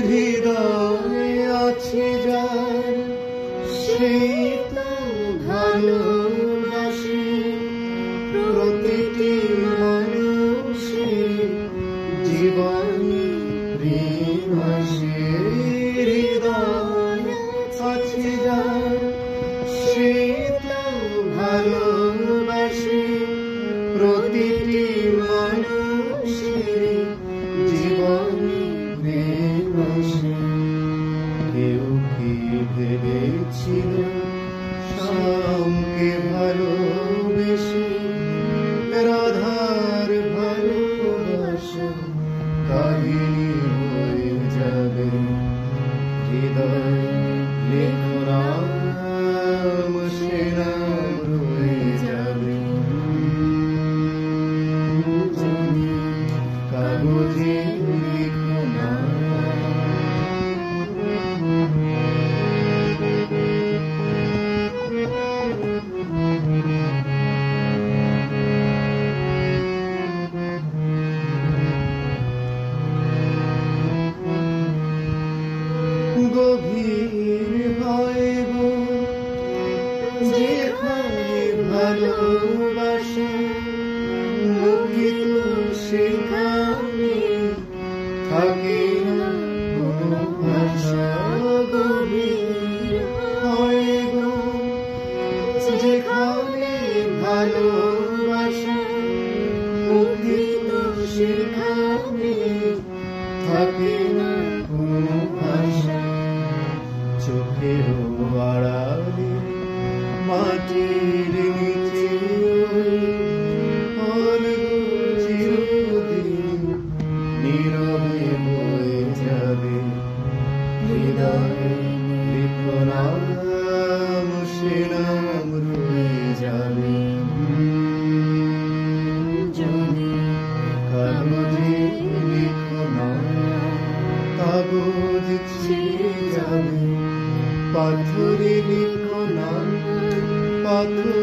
হৃদয়ে আছে যার সেই তো ভালোবাসে প্রতিটি মানুষের জীবনে প্রেম আসে। হৃদয়ে আছে যার সেই তো ভালোবাসে প্রতিটি মানুষের জীবনে প্রেম আসে। কেউ কি ভেবেছিল শ্যামকে ভালোবেসে রাধার ভালোবাসা কাহিনী হয়ে যাবে। হৃদয় লেখো নাম সে নাম রয়ে যাবে। কাগজে লিখো নাম গভীর হয় গো যেখানে ভালোবাসা মুখিত সেখানে থাকে না কোনো ভাষা। গভীর হয় গো যেখানে ভালোবাসা মুখিত সেখানে থাকে না কোনো ভাষা। চোখের আড়ালে মাটির নিচে চিরদিন নীরবে বয়ে যাবে। হৃদয়ে লিখো নাম সে নাম রয়ে যাবে। কাগজে লিখো নাম কাগজ ছিঁড়ে যাবে। পাথরে লিখো নাম পাথর